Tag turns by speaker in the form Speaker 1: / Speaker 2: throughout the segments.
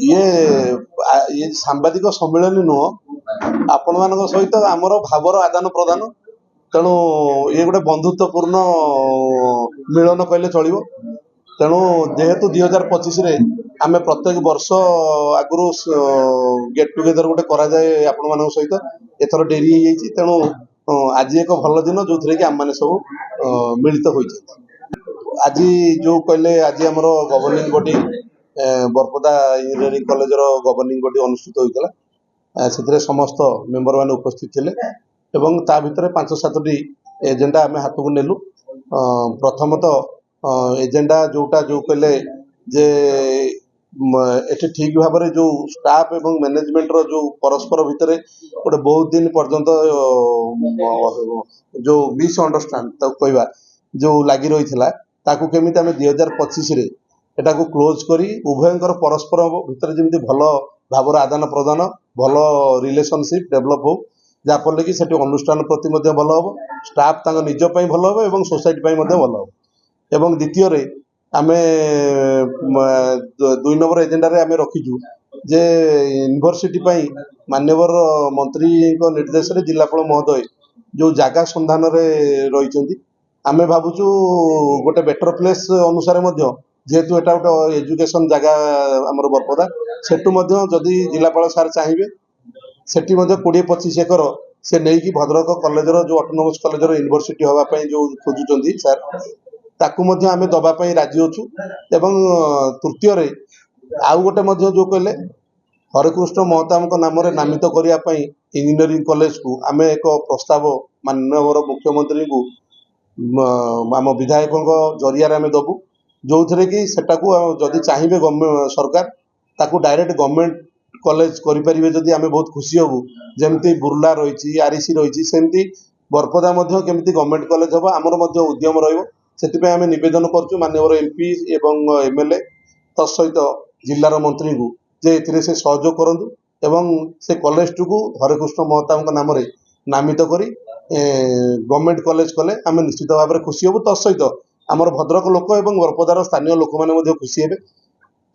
Speaker 1: ଇଏ ଇଏ ସାମ୍ବାଦିକ ସମ୍ମିଳନୀ ନୁହଁ, ଆପଣମାନଙ୍କ ସହିତ ଆମର ଭାବର ଆଦାନ ପ୍ରଦାନ। ତେଣୁ ଇଏ ଗୋଟେ ବନ୍ଧୁତ୍ୱପୂର୍ଣ୍ଣ ମିଳନ କହିଲେ ଚଳିବ। ତେଣୁ ଯେହେତୁ 2025ରେ ଆମେ ପ୍ରତ୍ୟେକ ବର୍ଷ ଆଗରୁ ଗେଟ୍ ଟୁଗେଦର ଗୋଟେ କରାଯାଏ ଆପଣମାନଙ୍କ ସହିତ, ଏଥର ଡେରି ହେଇଯାଇଛି। ତେଣୁ ଆଜି ଏକ ଭଲ ଦିନ ଯୋଉଥିରେ କି ଆମମାନେ ସବୁ ମିଳିତ ହୋଇଛନ୍ତି। ଆଜି ଯୋଉ କହିଲେ ଆଜି ଆମର ଗଭର୍ଣ୍ଣିଂ ବଡି ବରପଦା ଇଞ୍ଜିନିୟରିଂ କଲେଜର ଗଭର୍ଣ୍ଣିଂ ବଡି ଅନୁଷ୍ଠିତ ହୋଇଥିଲା। ସେଥିରେ ସମସ୍ତ ମେମ୍ବର ମାନେ ଉପସ୍ଥିତ ଥିଲେ ଏବଂ ତା ଭିତରେ 5-7ଟି ଏଜେଣ୍ଡା ଆମେ ହାତକୁ ନେଲୁ। ପ୍ରଥମତଃ ଏଜେଣ୍ଡା ଯୋଉଟା ଯୋଉ କହିଲେ ଯେ ଏଠି ଠିକ୍ ଭାବରେ ଯୋଉ ଷ୍ଟାଫ ଏବଂ ମ୍ୟାନେଜମେଣ୍ଟର ଯୋଉ ପରସ୍ପର ଭିତରେ ଗୋଟେ ବହୁତ ଦିନ ପର୍ଯ୍ୟନ୍ତ ଯୋଉ ମିସ୍ଅଣ୍ଡରଷ୍ଟାଣ୍ଡ ତାକୁ କହିବା ଯୋଉ ଲାଗି ରହିଥିଲା, ତାକୁ କେମିତି ଆମେ 2025ରେ ଏଟାକୁ କ୍ଲୋଜ୍ କରି ଉଭୟଙ୍କର ପରସ୍ପର ଭିତରେ ଯେମିତି ଭଲ ଭାବର ଆଦାନ ପ୍ରଦାନ, ଭଲ ରିଲେସନସିପ୍ ଡେଭଲପ୍ ହଉ, ଯାହାଫଳରେ କି ସେଠି ଅନୁଷ୍ଠାନ ପ୍ରତି ମଧ୍ୟ ଭଲ ହେବ, ଷ୍ଟାଫ୍ ତାଙ୍କ ନିଜ ପାଇଁ ଭଲ ହେବ ଏବଂ ସୋସାଇଟି ପାଇଁ ମଧ୍ୟ ଭଲ ହେବ। ଏବଂ ଦ୍ୱିତୀୟରେ ଆମେ 2 ନମ୍ବର ଏଜେଣ୍ଡାରେ ଆମେ ରଖିଛୁ ଯେ ୟୁନିଭର୍ସିଟି ପାଇଁ ମାନ୍ୟବର ମନ୍ତ୍ରୀଙ୍କ ନିର୍ଦ୍ଦେଶରେ ଜିଲ୍ଲାପାଳ ମହୋଦୟ ଯୋଉ ଜାଗା ସନ୍ଧାନରେ ରହିଛନ୍ତି, ଆମେ ଭାବୁଛୁ ଗୋଟେ ବେଟର ପ୍ଲେସ୍ ଅନୁସାରେ ମଧ୍ୟ, ଯେହେତୁ ଏଟା ଗୋଟେ ଏଜୁକେସନ ଜାଗା ଆମର ବରପଦା, ସେଠୁ ମଧ୍ୟ ଯଦି ଜିଲ୍ଲାପାଳ ସାର୍ ଚାହିଁବେ ସେଠି ମଧ୍ୟ 20-25 ଏକର ସେ ନେଇକି ଭଦ୍ରକ କଲେଜର ଯୋଉ ଅଟୋନମସ୍ କଲେଜର ୟୁନିଭର୍ସିଟି ହେବା ପାଇଁ ଯୋଉ ଖୋଜୁଛନ୍ତି ସାର୍, ତାକୁ ମଧ୍ୟ ଆମେ ଦେବା ପାଇଁ ରାଜି ଅଛୁ। ଏବଂ ତୃତୀୟରେ ଆଉ ଗୋଟେ ମଧ୍ୟ ଯୋଉ କହିଲେ ହରେକୃଷ୍ଣ ମହତାବଙ୍କ ନାମରେ ନାମିତ କରିବା ପାଇଁ ଇଞ୍ଜିନିୟରିଂ କଲେଜକୁ ଆମେ ଏକ ପ୍ରସ୍ତାବ ମାନ୍ୟବର ମୁଖ୍ୟମନ୍ତ୍ରୀଙ୍କୁ ଆମ ବିଧାୟକଙ୍କ ଜରିଆରେ ଆମେ ଦେବୁ, ଯୋଉଥିରେ କି ସେଟାକୁ ଯଦି ଚାହିଁବେ ସରକାର ତାକୁ ଡାଇରେକ୍ଟ ଗଭର୍ଣ୍ଣମେଣ୍ଟ କଲେଜ କରିପାରିବେ ଯଦି ଆମେ ବହୁତ ଖୁସି ହେବୁ। ଯେମିତି ବୁର୍ଲା ରହିଛି, ଆରିସି ରହିଛି, ସେମିତି ବରପଦା ମଧ୍ୟ କେମିତି ଗଭର୍ଣ୍ଣମେଣ୍ଟ କଲେଜ ହେବ ଆମର ମଧ୍ୟ ଉଦ୍ୟମ ରହିବ। ସେଥିପାଇଁ ଆମେ ନିବେଦନ କରୁଛୁ ମାନ୍ୟବର ଏମ୍ପି ଏବଂ ଏମ୍ଏଲ୍ଏ ତତ୍ ସହିତ ଜିଲ୍ଲାର ମନ୍ତ୍ରୀଙ୍କୁ ଯେ ଏଥିରେ ସେ ସହଯୋଗ କରନ୍ତୁ ଏବଂ ସେ କଲେଜଟିକୁ ହରେକୃଷ୍ଣ ମହତାବଙ୍କ ନାମରେ ନାମିତ କରି ଗଭର୍ଣ୍ଣମେଣ୍ଟ କଲେଜ କଲେ ଆମେ ନିଶ୍ଚିତ ଭାବରେ ଖୁସି ହେବୁ। ତତ୍ ସହିତ ଆମର ଭଦ୍ରକ ଲୋକ ଏବଂ ବରପଦାର ସ୍ଥାନୀୟ ଲୋକମାନେ ମଧ୍ୟ ଖୁସି ହେବେ।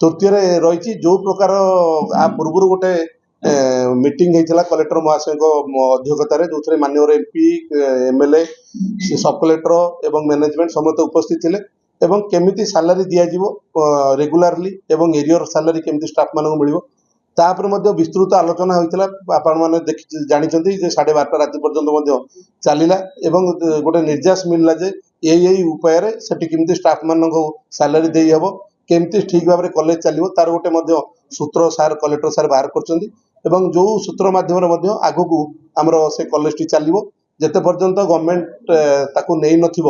Speaker 1: ତୃତୀୟରେ ରହିଛି ଯୋଉ ପ୍ରକାର ଆ ପୂର୍ବରୁ ଗୋଟେ ମିଟିଂ ହେଇଥିଲା କଲେକ୍ଟର ମହାଶୟଙ୍କ ଅଧ୍ୟକ୍ଷତାରେ, ଯୋଉଥିରେ ମାନ୍ୟବର ଏମ୍ପି, ଏମ୍ଏଲ୍ଏ, ସବ୍ କଲେକ୍ଟର ଏବଂ ମ୍ୟାନେଜମେଣ୍ଟ ସମସ୍ତେ ଉପସ୍ଥିତ ଥିଲେ ଏବଂ କେମିତି ସାଲାରୀ ଦିଆଯିବ ରେଗୁଲାରଲି ଏବଂ ଏରିୟର ସାଲାରୀ କେମିତି ଷ୍ଟାଫ୍ ମାନଙ୍କୁ ମିଳିବ, ତାପରେ ମଧ୍ୟ ବିସ୍ତୃତ ଆଲୋଚନା ହୋଇଥିଲା। ଆପଣମାନେ ଜାଣିଛନ୍ତି ଯେ 12:30 ରାତି ପର୍ଯ୍ୟନ୍ତ ମଧ୍ୟ ଚାଲିଲା ଏବଂ ଗୋଟେ ନିର୍ଦ୍ଦେଶ ମିଳିଲା ଯେ ଏଇ ଉପାୟରେ ସେଠି କେମିତି ଷ୍ଟାଫ୍ ମାନଙ୍କୁ ସାଲାରୀ ଦେଇହେବ, କେମିତି ଠିକ୍ ଭାବରେ କଲେଜ ଚାଲିବ, ତାର ଗୋଟେ ମଧ୍ୟ ସୂତ୍ର ସାର୍ କଲେକ୍ଟର ସାର୍ ବାହାର କରିଛନ୍ତି ଏବଂ ଯୋଉ ସୂତ୍ର ମାଧ୍ୟମରେ ମଧ୍ୟ ଆଗକୁ ଆମର ସେ କଲେଜଟି ଚାଲିବ ଯେତେ ପର୍ଯ୍ୟନ୍ତ ଗଭର୍ଣ୍ଣମେଣ୍ଟ ତାକୁ ନେଇନଥିବ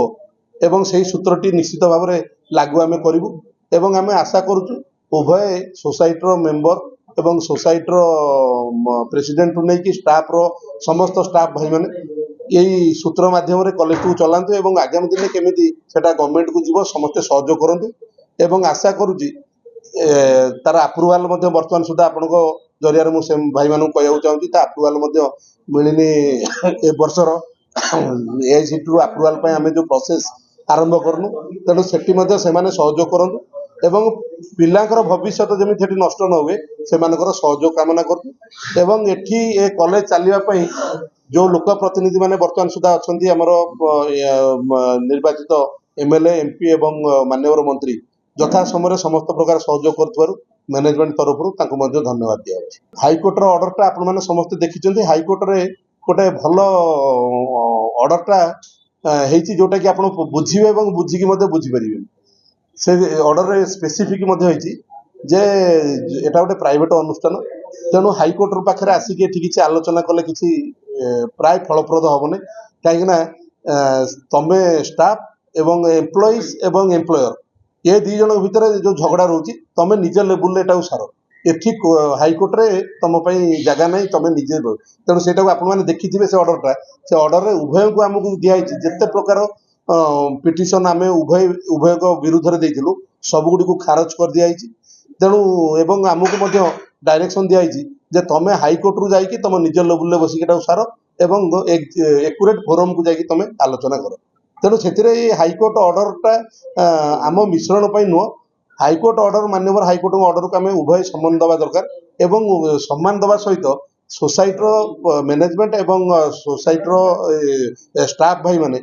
Speaker 1: ଏବଂ ସେଇ ସୂତ୍ରଟି ନିଶ୍ଚିତ ଭାବରେ ଲାଗୁ ଆମେ କରିବୁ। ଏବଂ ଆମେ ଆଶା କରୁଛୁ ଉଭୟ ସୋସାଇଟିର ମେମ୍ବର ଏବଂ ସୋସାଇଟିର ପ୍ରେସିଡେଣ୍ଟରୁ ନେଇକି ଷ୍ଟାଫର ସମସ୍ତ ଷ୍ଟାଫ୍ ଭାଇମାନେ ଏଇ ସୂତ୍ର ମାଧ୍ୟମରେ କଲେଜକୁ ଚଲାନ୍ତୁ ଏବଂ ଆଗାମୀ ଦିନରେ କେମିତି ସେଟା ଗଭର୍ଣ୍ଣମେଣ୍ଟକୁ ଯିବ ସମସ୍ତେ ସହଯୋଗ କରନ୍ତୁ। ଏବଂ ଆଶା କରୁଛି ତାର ଆପ୍ରୁଭାଲ ମଧ୍ୟ ବର୍ତ୍ତମାନ ସୁଦ୍ଧା ଆପଣଙ୍କ ଜରିଆରେ ମୁଁ ସେ ଭାଇମାନଙ୍କୁ କହିବାକୁ ଚାହୁଁଛି ତା ଆପ୍ରୁଭାଲ ମଧ୍ୟ ମିଳିନି। ଏ ବର୍ଷର ଏଆଇସିଟିରୁ ଆପ୍ରୁଭାଲ ପାଇଁ ଆମେ ଯୋଉ ପ୍ରୋସେସ ଆରମ୍ଭ କରିନୁ, ତେଣୁ ସେଠି ମଧ୍ୟ ସେମାନେ ସହଯୋଗ କରନ୍ତୁ ଏବଂ ପିଲାଙ୍କର ଭବିଷ୍ୟତ ଯେମିତି ସେଠି ନଷ୍ଟ ନ ହୁଏ ସେମାନଙ୍କର ସହଯୋଗ କାମନା କରୁଛୁ। ଏବଂ ଏଠି ଏ କଲେଜ ଚାଲିବା ପାଇଁ ଯୋଉ ଲୋକ ପ୍ରତିନିଧି ମାନେ ବର୍ତ୍ତମାନ ସୁଦ୍ଧା ଅଛନ୍ତି ଆମର ନିର୍ବାଚିତ ଏମ୍ଏଲ୍ଏ, ଏମ୍ପି ଏବଂ ମାନ୍ୟବର ମନ୍ତ୍ରୀ ଯଥା ସମୟରେ ସମସ୍ତ ପ୍ରକାର ସହଯୋଗ କରୁଥିବାରୁ ମ୍ୟାନେଜମେଣ୍ଟ ତରଫରୁ ତାଙ୍କୁ ମଧ୍ୟ ଧନ୍ୟବାଦ ଦିଆଯାଉଛି। ହାଇକୋର୍ଟର ଅର୍ଡରଟା ଆପଣମାନେ ସମସ୍ତେ ଦେଖିଛନ୍ତି। ହାଇକୋର୍ଟରେ ଗୋଟେ ଭଲ ଅର୍ଡରଟା ହେଇଛି ଯୋଉଟା କି ଆପଣ ବୁଝିବେ ଏବଂ ବୁଝିକି ମଧ୍ୟ ବୁଝିପାରିବେ। ସେ ଅର୍ଡରରେ ସ୍ପେସିଫିକ୍ ମଧ୍ୟ ହେଇଛି ଯେ ଏଟା ଗୋଟେ ପ୍ରାଇଭେଟ ଅନୁଷ୍ଠାନ, ତେଣୁ ହାଇକୋର୍ଟର ପାଖରେ ଆସିକି ଏଠି କିଛି ଆଲୋଚନା କଲେ କିଛି ପ୍ରାୟ ଫଳପ୍ରଦ ହବନି। କାହିଁକିନା ତମେ ଷ୍ଟାଫ୍ ଏବଂ ଏମ୍ପ୍ଲୟିଜ୍ ଏବଂ ଏମ୍ପ୍ଲୟର ଏ ଦି ଜଣଙ୍କ ଭିତରେ ଯୋଉ ଝଗଡ଼ା ରହୁଛି ତମେ ନିଜ ଲେବୁଲରେ ଏଟାକୁ ସାର। ଏଠି ହାଇକୋର୍ଟରେ ତମ ପାଇଁ ଜାଗା ନାହିଁ, ତମେ ନିଜେ ତେଣୁ ସେଇଟାକୁ ଆପଣମାନେ ଦେଖିଥିବେ ସେ ଅର୍ଡରଟା। ସେ ଅର୍ଡରରେ ଉଭୟଙ୍କୁ ଆମକୁ ଦିଆହେଇଛି ଯେତେ ପ୍ରକାର ପିଟିସନ ଆମେ ଉଭୟଙ୍କ ବିରୁଦ୍ଧରେ ଦେଇଥିଲୁ ସବୁଗୁଡ଼ିକୁ ଖାରଜ କରିଦିଆଯାଇଛି। ତେଣୁ ଏବଂ ଆମକୁ ମଧ୍ୟ ଡାଇରେକ୍ସନ ଦିଆଯାଇଛି ଯେ ତମେ ହାଇକୋର୍ଟରୁ ଯାଇକି ତମ ନିଜ ଲେବୁଲରେ ବସିକି ଏଟାକୁ ସାର ଏବଂ ଏକୁରେଟ୍ ଫୋରମକୁ ଯାଇକି ତମେ ଆଲୋଚନା କର। ତେଣୁ ସେଥିରେ ଏଇ ହାଇକୋର୍ଟ ଅର୍ଡରଟା ଆମ ମିଶ୍ରଣ ପାଇଁ ନୁହଁ, हाइकोर्ट ऑर्डर माननीय हाइकोर्ट ऑर्डर को आम उभय सम्मान दवा दरकार एवं सम्मान दवा सहित सोसाइटर मैनेजमेंट एवं सोसाइटर स्टाफ भाई माने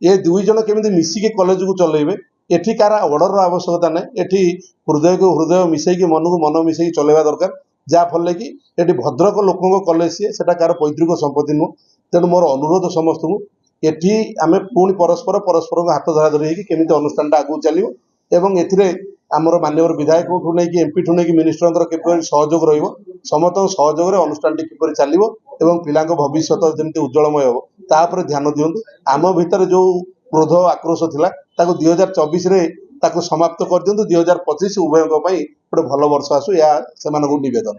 Speaker 1: ये दुई जन केमी मिसिकी कॉलेज को चलेबे एठी कार ऑर्डर आवश्यकता ना एठी हृदय को हृदय मिसेकी मन को मन मिसेकी चलेबा दरकार जहाँफल कि ये भद्रक लोकों कॉलेज सी से कार पैतृक संपत्ति नुह तेणु मोर अनुरोध समस्त को एठी आम पुणी परस्पर परस्पर को हाथ धराधरी केमी अनुष्ठान आगू चलो एवं ए आमर माननीय विधायक नहीं एमपी ठू नहीं मिनिस्टर किपर सहयोग रमस्त सहयोग अनुष्ठान किपर चलो एवं पिला भविष्य जमी उज्जवलमय हम तापर ध्यान दिंतु आम भितर जो क्रोध आक्रोश थिला 2024 समाप्त कर दिंतु 2025 उभयों गोटे भल वर्ष आसू या से निवेदन।